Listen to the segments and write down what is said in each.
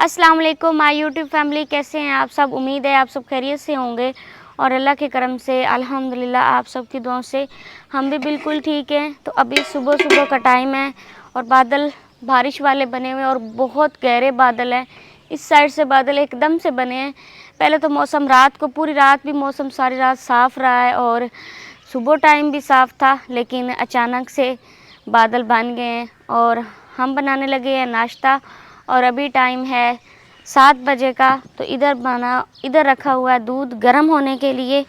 अस्सलाम वालेकुम my YouTube family, कैसे हैं आप सब। उम्मीद है आप सब खैरियत से होंगे और अल्लाह के करम से अल्हम्दुलिल्लाह आप सब की दुआओं से हम भी बिल्कुल ठीक हैं। तो अभी सुबह सुबह का टाइम है और बादल बारिश वाले बने हुए हैं और बहुत गहरे बादल हैं। इस साइड से बादल एकदम से बने हैं। पहले तो मौसम रात को पूरी रात भी मौसम सारी रात साफ़ रहा है और सुबह टाइम भी साफ़ था, लेकिन अचानक से बादल बन गए हैं और हम बनाने लगे हैं नाश्ता। और अभी टाइम है 7 बजे का। तो इधर रखा हुआ है दूध गर्म होने के लिए।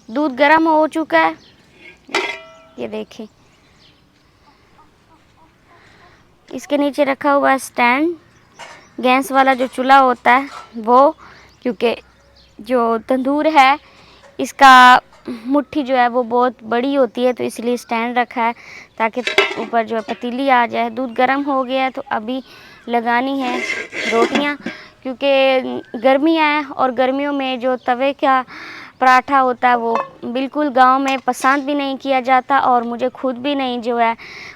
दूध गर्म हो चुका है, ये देखिए। इसके नीचे रखा हुआ है स्टैंड, गैस वाला जो चूल्हा होता है वो, क्योंकि जो तंदूर है इसका मुट्ठी जो है वो बहुत बड़ी होती है, तो इसलिए स्टैंड रखा है ताकि ऊपर जो है पतीली आ जाए। दूध गर्म हो गया है तो अभी लगानी है रोटियां, क्योंकि गर्मियां हैं और गर्मियों में जो तवे का पराठा होता है वो बिल्कुल गांव में पसंद भी नहीं किया जाता और मुझे खुद भी नहीं जो है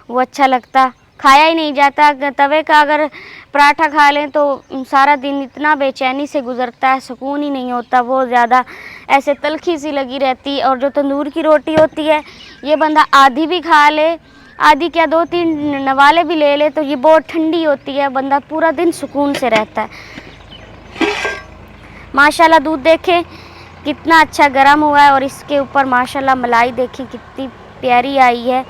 वो अच्छा लगता, खाया ही नहीं जाता। तवे का अगर पराठा खा लें तो सारा दिन इतना बेचैनी से गुजरता है, सुकून ही नहीं होता, बहुत ज़्यादा ऐसे तलखी सी लगी रहती। और जो तंदूर की रोटी होती है ये बंदा आधी भी खा ले, आधी क्या 2-3 नवाले भी ले ले, तो ये बहुत ठंडी होती है, बंदा पूरा दिन सुकून से रहता है। माशाल्लाह दूध देखें कितना अच्छा गर्म हुआ है और इसके ऊपर माशाल्लाह मलाई देखें कितनी प्यारी आई है।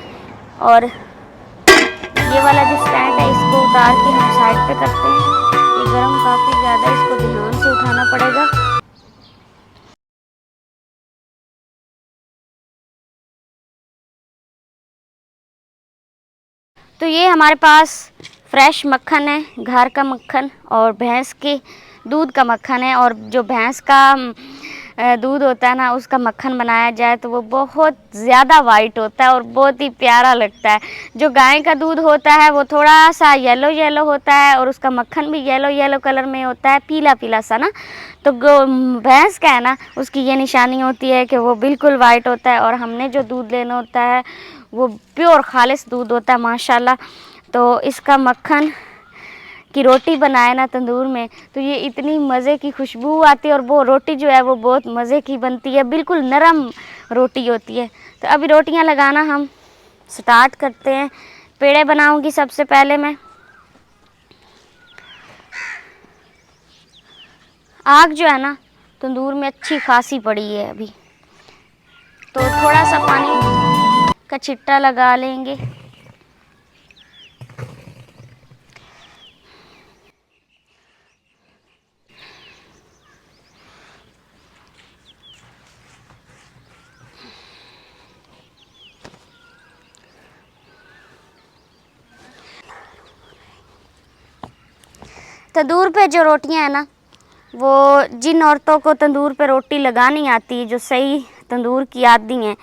और ये वाला जो स्टैंड है इसको उतार के हम साइड पे करते हैं। ये गर्म काफ़ी ज़्यादा, इसको ध्यान से उठाना पड़ेगा। तो ये हमारे पास फ्रेश मक्खन है, घर का मक्खन और भैंस के दूध का मक्खन है। और जो भैंस का दूध होता है ना, उसका मक्खन बनाया जाए तो वो बहुत ज़्यादा वाइट होता है और बहुत ही प्यारा लगता है। जो गाय का दूध होता है वो थोड़ा सा येलो येलो होता है और उसका मक्खन भी येलो येलो कलर में होता है, पीला पीला सा ना। तो भैंस का है ना, उसकी ये निशानी होती है कि वो बिल्कुल वाइट होता है। और हमने जो दूध लेना होता है वो प्योर खालिस दूध होता है माशाल्लाह। तो इसका मक्खन की रोटी बनाए ना तंदूर में, तो ये इतनी मज़े की खुशबू आती है और वो रोटी जो है वो बहुत मज़े की बनती है, बिल्कुल नरम रोटी होती है। तो अभी रोटियां लगाना हम स्टार्ट करते हैं। पेड़े बनाऊंगी सबसे पहले मैं। आग जो है ना तंदूर में अच्छी खासी पड़ी है अभी, तो थोड़ा सा पानी का छिट्टा लगा लेंगे। तंदूर पे जो रोटियां है ना, वो जिन औरतों को तंदूर पे रोटी लगानी आती है, जो सही तंदूर की आदी हैं,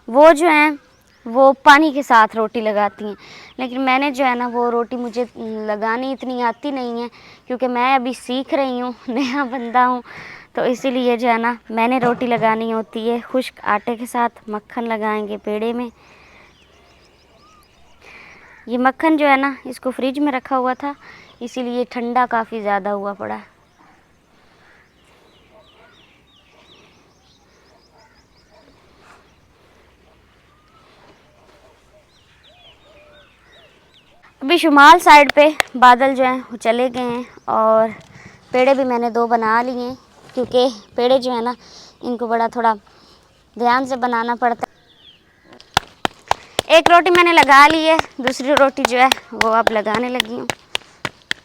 वो जो हैं वो पानी के साथ रोटी लगाती हैं। लेकिन मैंने जो है ना वो रोटी मुझे लगानी इतनी आती नहीं है, क्योंकि मैं अभी सीख रही हूँ, नया बंदा हूँ। तो इसीलिए जो है ना मैंने रोटी लगानी होती है खुश्क आटे के साथ। मक्खन लगाएंगे पेड़े में। ये मक्खन जो है ना इसको फ्रिज में रखा हुआ था, इसीलिए ठंडा काफ़ी ज़्यादा हुआ पड़ा है। अभी शुमाल साइड पे बादल जो हैं वो चले गए हैं और पेड़े भी मैंने 2 बना लिए हैं, क्योंकि पेड़े जो है ना इनको बड़ा थोड़ा ध्यान से बनाना पड़ता है। एक रोटी मैंने लगा ली है, दूसरी रोटी जो है वो अब लगाने लगी हूँ।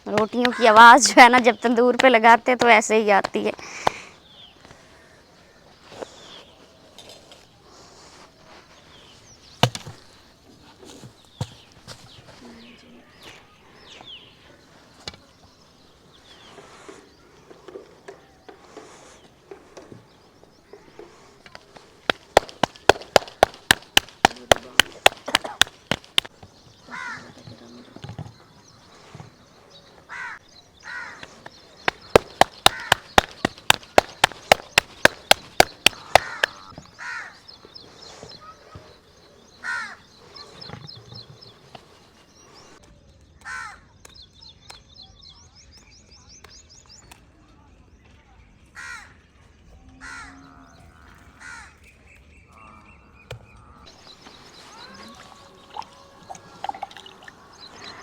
रोटियों की आवाज़ जो है ना जब तंदूर पे लगाते हैं तो ऐसे ही आती है।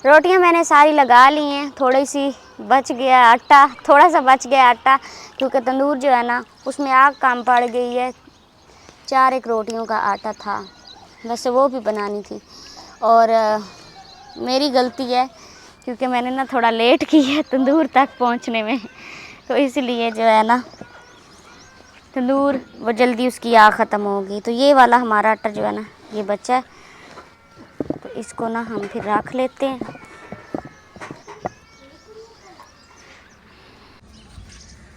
रोटियां मैंने सारी लगा ली हैं, थोड़ी सी बच गया आटा, थोड़ा सा बच गया आटा, क्योंकि तंदूर जो है ना उसमें आग काम पड़ गई है। 4 रोटियों का आटा था, वैसे वो भी बनानी थी और मेरी गलती है क्योंकि मैंने ना थोड़ा लेट की है तंदूर तक पहुंचने में, तो इसलिए जो है ना तंदूर वो जल्दी उसकी आग ख़त्म होगी। तो ये वाला हमारा आटा जो है ना ये बचा है, तो इसको ना हम फिर रख लेते हैं।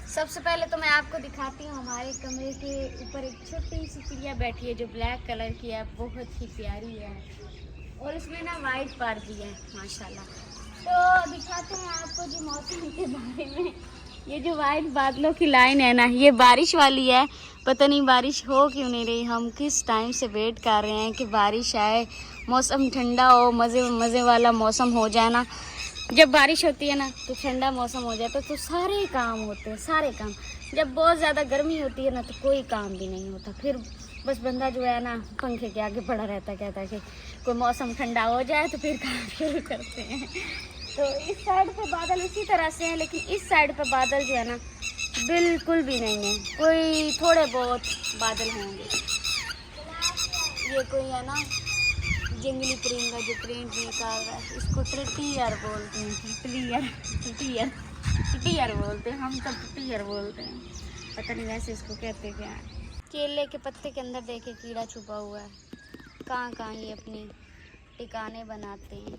सबसे पहले तो मैं आपको दिखाती हूँ हमारे कमरे के ऊपर एक छोटी सी चिड़िया बैठी है जो ब्लैक कलर की है, बहुत ही प्यारी है और इसमें ना वाइट पर भी है माशाल्लाह। तो दिखाते हैं आपको जी मौसम के बारे में। ये जो वाइट बादलों की लाइन है ना ये बारिश वाली है, पता नहीं बारिश हो क्यों नहीं रही। हम किस टाइम से वेट कर रहे हैं कि बारिश आए, मौसम ठंडा हो, मज़े वाला मौसम हो जाए ना। जब बारिश होती है ना तो ठंडा मौसम हो जाता है तो सारे काम होते हैं, सारे काम। जब बहुत ज़्यादा गर्मी होती है ना तो कोई काम भी नहीं होता, फिर बस बंदा जो है ना पंखे के आगे पड़ा रहता है, कहता है कि कोई मौसम ठंडा हो जाए तो फिर काम शुरू करते हैं। तो इस साइड पे बादल इसी तरह से हैं, लेकिन इस साइड पे बादल जो है ना बिल्कुल भी नहीं है, कोई थोड़े बहुत बादल होंगे। ये कोई है ना जंगली परिंदा जो प्रिंट नहीं कर रहा है, इसको टिटियर बोलते हैं, टिटियर टिटियर बोलते हैं, हम सब टिटियर बोलते हैं, पता नहीं वैसे इसको कहते क्या है। केले के पत्ते के अंदर देखे कीड़ा छुपा हुआ है, कहाँ कहाँ ये अपनी ठिकाने बनाते हैं।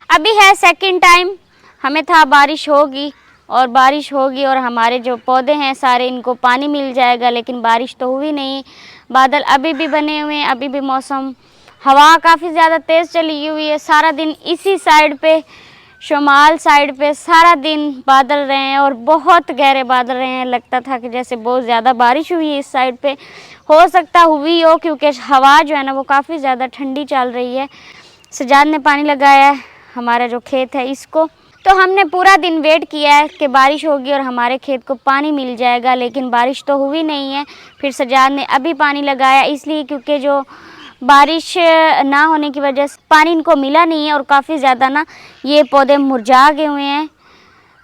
अभी है सेकंड टाइम, हमें था बारिश होगी और हमारे जो पौधे हैं सारे इनको पानी मिल जाएगा, लेकिन बारिश तो हुई नहीं। बादल अभी भी बने हुए हैं, अभी भी मौसम, हवा काफ़ी ज़्यादा तेज़ चली हुई है। सारा दिन इसी साइड पे, शुमाल साइड पे सारा दिन बादल रहे हैं और बहुत गहरे बादल रहे हैं। लगता था कि जैसे बहुत ज़्यादा बारिश हुई है इस साइड पे, हो सकता हुई हो क्योंकि हवा जो है ना वो काफ़ी ज़्यादा ठंडी चल रही है। सजाद ने पानी लगाया है हमारा जो खेत है इसको, तो हमने पूरा दिन वेट किया है कि बारिश होगी और हमारे खेत को पानी मिल जाएगा, लेकिन बारिश तो हुई नहीं है। फिर सजाद ने अभी पानी लगाया, इसलिए क्योंकि जो बारिश ना होने की वजह से पानी इनको मिला नहीं है और काफ़ी ज़्यादा ना ये पौधे मुरझा गए हुए हैं,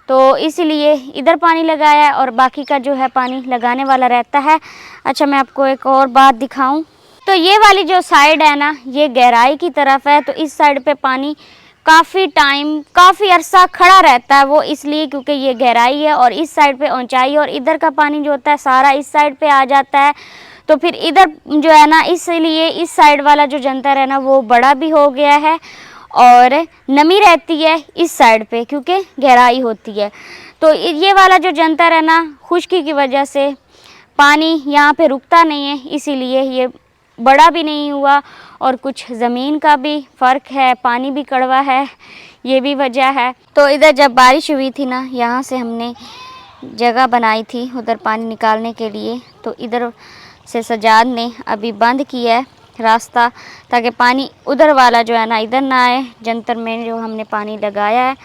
तो इसीलिए इधर पानी लगाया है और बाकी का जो है पानी लगाने वाला रहता है। अच्छा, मैं आपको एक और बात दिखाऊं, तो ये वाली जो साइड है ना ये गहराई की तरफ है, तो इस साइड पे पानी काफ़ी अरसा खड़ा रहता है, वो इसलिए क्योंकि ये गहराई है और इस साइड पे ऊंचाई है और इधर का पानी जो होता है सारा इस साइड पे आ जाता है। तो फिर इधर जो है ना इसलिए इस साइड वाला जो जंतर है ना वो बड़ा भी हो गया है और नमी रहती है इस साइड पे क्योंकि गहराई होती है। तो ये वाला जो जंतर है ना खुश्की की वजह से पानी यहाँ पे रुकता नहीं है, इसीलिए ये बड़ा भी नहीं हुआ और कुछ ज़मीन का भी फ़र्क है, पानी भी कड़वा है, ये भी वजह है। तो इधर जब बारिश हुई थी ना यहाँ से हमने जगह बनाई थी उधर पानी निकालने के लिए, तो इधर से सजाद ने अभी बंद किया है रास्ता ताकि पानी उधर वाला जो है ना इधर ना आए। जंतर में जो हमने पानी लगाया है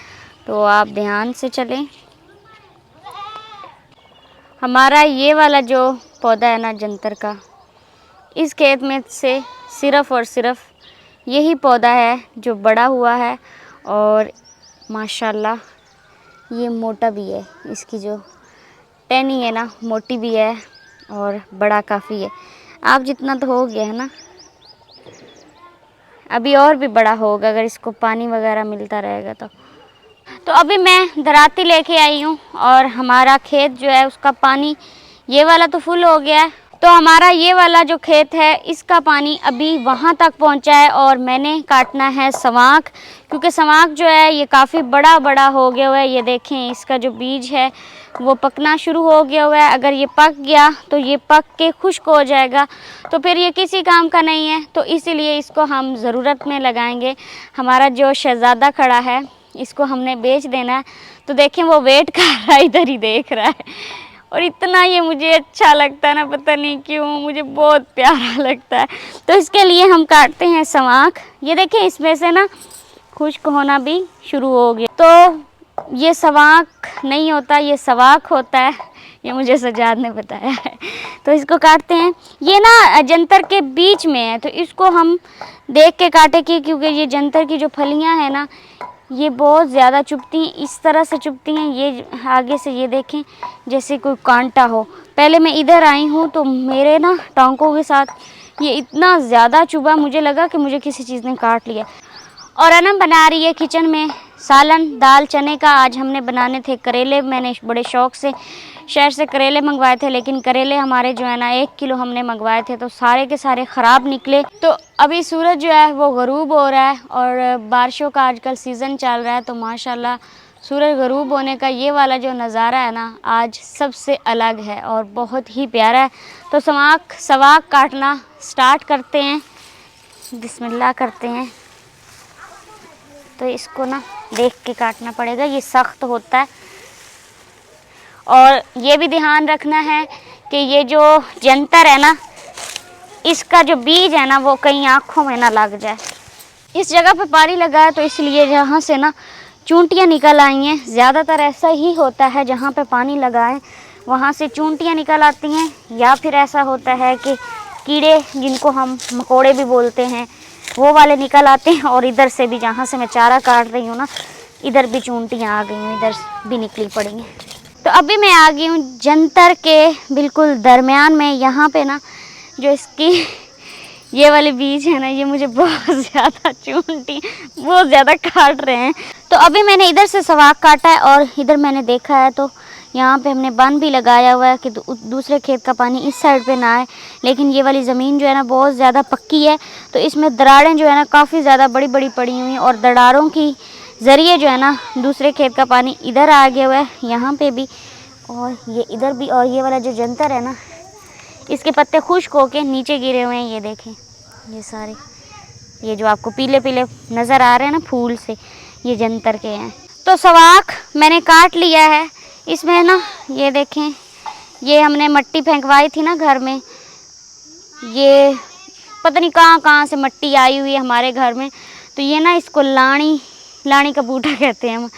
तो आप ध्यान से चलें। हमारा ये वाला जो पौधा है ना जंतर का, इस खेत में से सिर्फ़ और सिर्फ यही पौधा है जो बड़ा हुआ है और माशाल्लाह ये मोटा भी है, इसकी जो टहनी है ना मोटी भी है और बड़ा काफ़ी है। आप जितना तो हो गया है ना, अभी और भी बड़ा होगा अगर इसको पानी वगैरह मिलता रहेगा तो अभी मैं धराती लेके आई हूँ और हमारा खेत जो है उसका पानी ये वाला तो फुल हो गया है, तो हमारा ये वाला जो खेत है इसका पानी अभी वहाँ तक पहुँचा है और मैंने काटना है सवांक, क्योंकि सवांक जो है ये काफ़ी बड़ा हो गया हुआ है। ये देखें इसका जो बीज है वो पकना शुरू हो गया हुआ है, अगर ये पक गया तो ये पक के खुश्क हो जाएगा, तो फिर ये किसी काम का नहीं है, तो इसीलिए इसको हम ज़रूरत में लगाएंगे। हमारा जो शहज़ादा खड़ा है इसको हमने बेच देना है, तो देखें वो वेट कर रहा है, इधर ही देख रहा है और इतना ये मुझे अच्छा लगता है ना, पता नहीं क्यों मुझे बहुत प्यारा लगता है। तो इसके लिए हम काटते हैं सवांक। ये देखें इसमें से ना खुश्क होना भी शुरू हो गया, तो ये सवांक नहीं होता, ये सवाक होता है। ये मुझे सजाद ने बताया है। तो इसको काटते हैं। ये ना जंतर के बीच में है, तो इसको हम देख के काटेंगे, क्योंकि ये जंतर की जो फलियां हैं ना, ये बहुत ज़्यादा चुभती हैं, इस तरह से चुभती हैं। ये आगे से ये देखें जैसे कोई कांटा हो। पहले मैं इधर आई हूँ तो मेरे ना टांकों के साथ ये इतना ज़्यादा चुभा, मुझे लगा कि मुझे किसी चीज़ ने काट लिया। और अनम बना रही है किचन में सालन दाल चने का। आज हमने बनाने थे करेले। मैंने बड़े शौक़ से शहर से करेले मंगवाए थे, लेकिन करेले हमारे जो है ना 1 किलो हमने मंगवाए थे, तो सारे के सारे ख़राब निकले। तो अभी सूरज जो है वो गरूब हो रहा है, और बारिशों का आजकल सीज़न चल रहा है, तो माशाल्लाह सूरज गरूब होने का ये वाला जो नज़ारा है ना, आज सबसे अलग है और बहुत ही प्यारा है। तो सवाक काटना स्टार्ट करते हैं। बिस्मिल्लाह करते हैं। तो इसको ना देख के काटना पड़ेगा, ये सख्त होता है। और ये भी ध्यान रखना है कि ये जो जंतर है ना, इसका जो बीज है ना, वो कहीं आँखों में ना लग जाए। इस जगह पे पानी लगा है, तो इसलिए जहाँ से ना चूंटियाँ निकल आई हैं। ज़्यादातर ऐसा ही होता है, जहाँ पे पानी लगा है वहाँ से चूंटियाँ निकल आती हैं, या फिर ऐसा होता है कि कीड़े, जिनको हम मकोड़े भी बोलते हैं, वो वाले निकल आते हैं। और इधर से भी, जहाँ से मैं चारा काट रही हूँ ना, इधर भी चूंटियाँ आ गई हैं, इधर भी निकली पड़ी हैं। तो अभी मैं आ गई हूँ जंतर के बिल्कुल दरमियान में। यहाँ पे ना जो इसकी ये वाले बीज है ना, ये मुझे बहुत ज़्यादा चूंटी बहुत ज़्यादा काट रहे हैं। तो अभी मैंने इधर से सवाक काटा है, और इधर मैंने देखा है तो यहाँ पे हमने बंद भी लगाया हुआ है कि दूसरे खेत का पानी इस साइड पे ना आए। लेकिन ये वाली ज़मीन जो है ना बहुत ज़्यादा पक्की है, तो इसमें दरारें जो है ना काफ़ी ज़्यादा बड़ी बड़ी पड़ी हुई हैं, और दरारों की ज़रिए जो है ना दूसरे खेत का पानी इधर आ गया हुआ है, यहाँ पे भी और ये इधर भी। और ये वाला जो जंतर है ना, इसके पत्ते खुश्क होके नीचे गिरे हुए हैं। ये देखें, ये सारे, ये जो आपको पीले पीले नज़र आ रहे हैं ना फूल से, ये जंतर के हैं। तो सवाक मैंने काट लिया है। इसमें ना ये देखें, ये हमने मट्टी फेंकवाई थी ना घर में, ये पता नहीं कहाँ कहाँ से मट्टी आई हुई है हमारे घर में। तो ये ना इसको लाणी का बूटा कहते हैं हम।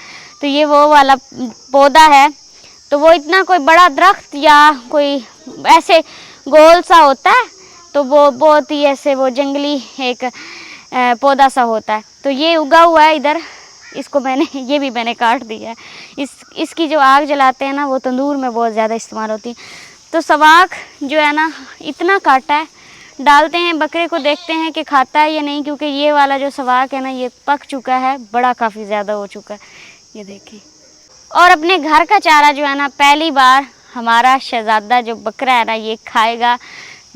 तो ये वो वाला पौधा है। तो वो इतना कोई बड़ा दरख्त या कोई ऐसे गोल सा होता है, तो वो बहुत ही ऐसे वो जंगली एक पौधा सा होता है। तो ये उगा हुआ है इधर, इसको ये भी मैंने काट दिया है। इसकी जो आग जलाते हैं ना, वो तंदूर में बहुत ज़्यादा इस्तेमाल होती है। तो सवाक जो है ना इतना काटा है, डालते हैं बकरे को, देखते हैं कि खाता है या नहीं, क्योंकि ये वाला जो सवाक है ना, ये पक चुका है, बड़ा काफ़ी ज़्यादा हो चुका है, ये देखिए। और अपने घर का चारा जो है ना, पहली बार हमारा शहज़ादा जो बकरा है ना, ये खाएगा।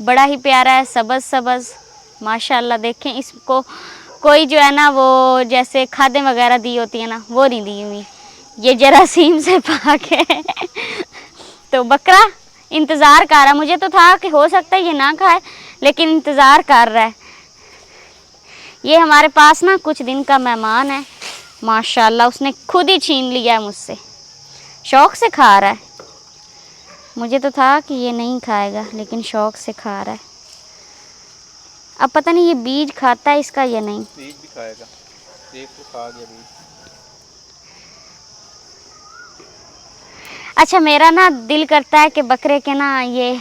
बड़ा ही प्यारा है, सबज़ माशाल्लाह। देखें इसको, कोई जो है ना वो जैसे खादें वगैरह दी होती है ना, वो नहीं दी हुई, ये जरासीम से पाक है। तो बकरा इंतज़ार कर रहा, मुझे तो था कि हो सकता है ये ना खाए, लेकिन इंतज़ार कर रहा है। ये हमारे पास ना कुछ दिन का मेहमान है माशाल्लाह, उसने खुद ही छीन लिया है मुझसे, शौक़ से खा रहा है। मुझे तो था कि ये नहीं खाएगा, लेकिन शौक़ से खा रहा है। अब पता नहीं ये बीज खाता है इसका या नहीं। बीज भी खाएगा, एक तो खा गया बीज। अच्छा, मेरा ना दिल करता है कि बकरे के ना ये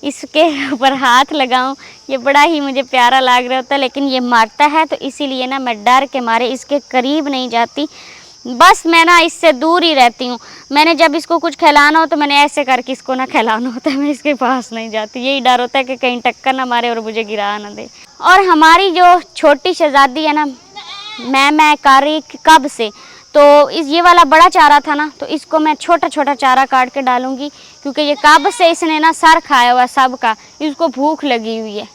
इसके ऊपर हाथ लगाऊं, ये बड़ा ही मुझे प्यारा लग रहा होता है, लेकिन ये मारता है, तो इसीलिए ना मैं डर के मारे इसके करीब नहीं जाती। बस मैं ना इससे दूर ही रहती हूँ। मैंने जब इसको कुछ खिलाना हो तो मैंने ऐसे करके इसको ना खिलाना होता है, मैं इसके पास नहीं जाती। यही डर होता है कि कहीं टक्कर ना मारे और मुझे गिरा ना दे। और हमारी जो छोटी शहज़ादी है ना, मैं कर रही कब से, तो ये वाला बड़ा चारा था ना, तो इसको मैं छोटा छोटा चारा काट के डालूँगी, क्योंकि ये कब से इसने ना सर खाया हुआ सब का, इसको भूख लगी हुई है।